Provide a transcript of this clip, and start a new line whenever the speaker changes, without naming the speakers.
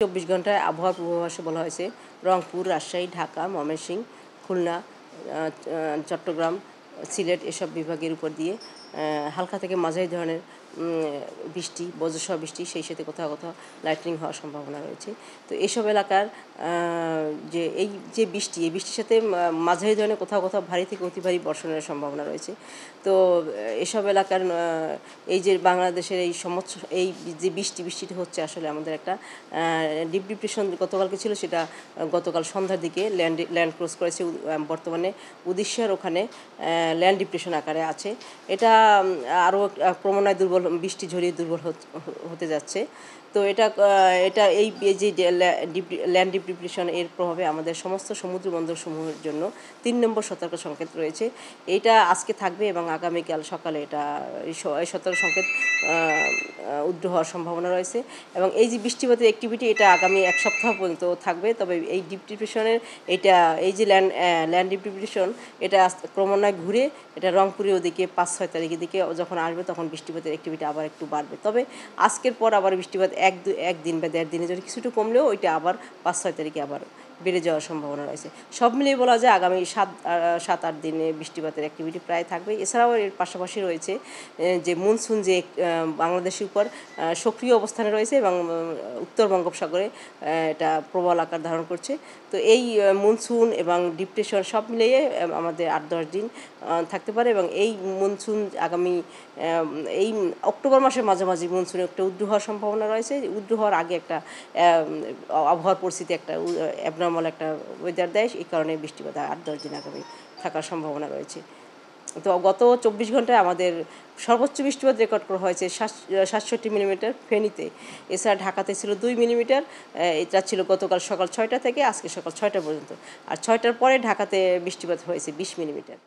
24 ঘন্টায় আবহাওয়ার পূর্বাভাসে বলা হয়েছে রংপুর, রাজশাহী, ঢাকা, ময়মনসিংহ, খুলনা, চট্টগ্রাম, সিলেট এসব বিভাগের উপর দিয়ে হালকা থেকে মাঝারি ধরনের বৃষ্টি, বজ্রসহ বৃষ্টি, সেই সাথে কোথাও কোথাও লাইটনিং হওয়ার সম্ভাবনা রয়েছে। তো এসব এলাকার এই বৃষ্টির সাথে মাঝারি ধরনের কোথাও কোথাও ভারী থেকে অতি ভারী বর্ষণের সম্ভাবনা রয়েছে। তো এসব এলাকার এই যে বাংলাদেশের এই যে বৃষ্টিটা হচ্ছে আসলে আমাদের একটা ডিপ ডিপ্রেশন গতকালকে ছিল, সেটা গতকাল সন্ধ্যার দিকে ল্যান্ড ক্রস করেছে। বর্তমানে উড়িষ্যার ওখানে ল্যান্ড ডিপ্রেশন আকারে আছে। এটা আরও ক্রমান্বয়ে বৃষ্টি ঝরিয়ে দুর্বল হতে যাচ্ছে। তো এই যে ল্যান্ড ডিপ্রেশন এর প্রভাবে আমাদের সমস্ত সমুদ্র বন্দরসমূহের জন্য 3 নম্বর সতর্ক সংকেত রয়েছে। এটা আজকে থাকবে এবং আগামীকাল সকালে এই সতর্ক সংকেত উদ্র হওয়ার সম্ভাবনা রয়েছে। এবং এই যে বৃষ্টিপাতের অ্যাক্টিভিটি এটা আগামী 1 সপ্তাহ পর্যন্ত থাকবে। তবে এই ডিপ ডিপ্রেশনের এই যে ল্যান্ড ডিপ ডিপ্রেশন এটা ক্রমান্বয়ে ঘুরে এটা রংপুরের ওদিকে 5-6 তারিখের দিকে যখন আসবে তখন বৃষ্টিপাতের অ্যাক্টিভিটি আবার একটু বাড়বে। তবে আজকের পর আবার বৃষ্টিপাত এক দিন বা 1.5 দিনের জন্য কিছুটা কমলেও ওইটা আবার 5-6 তারিখে আবার বেড়ে যাওয়ার সম্ভাবনা রয়েছে। সব মিলিয়ে বলা যায় আগামী 7-8 দিনে বৃষ্টিপাতের অ্যাক্টিভিটি প্রায় থাকবে। এছাড়াও এর পাশাপাশি রয়েছে যে মনসুন যে বাংলাদেশের উপর সক্রিয় অবস্থানে রয়েছে এবং উত্তর বঙ্গোপসাগরে এটা প্রবল আকার ধারণ করছে। তো এই মনসুন এবং ডিপ্রেশন সব মিলিয়ে আমাদের 8-10 দিন থাকতে পারে। এবং এই মনসুন এই অক্টোবর মাসের মাঝামাঝি মনসুনে একটা উদ্র হওয়ার সম্ভাবনা রয়েছে। উদ্র হওয়ার আগে একটা আবহাওয়ার পরিস্থিতি একটা অ্যাবনর্মাল একটা ওয়েদার দেয়, এই কারণে বৃষ্টিপাত 8-10 দিন আগামী থাকার সম্ভাবনা রয়েছে। তো গত 24 ঘন্টায় আমাদের সর্বোচ্চ বৃষ্টিপাত রেকর্ড করা হয়েছে 67 মিলিমিটার ফেনীতে। এছাড়া ঢাকাতে ছিল 2 মিলিমিটার। এটা ছিল গতকাল সকাল 6টা থেকে আজকে সকাল 6টা পর্যন্ত। আর 6টার পরে ঢাকাতে বৃষ্টিপাত হয়েছে 20 মিলিমিটার।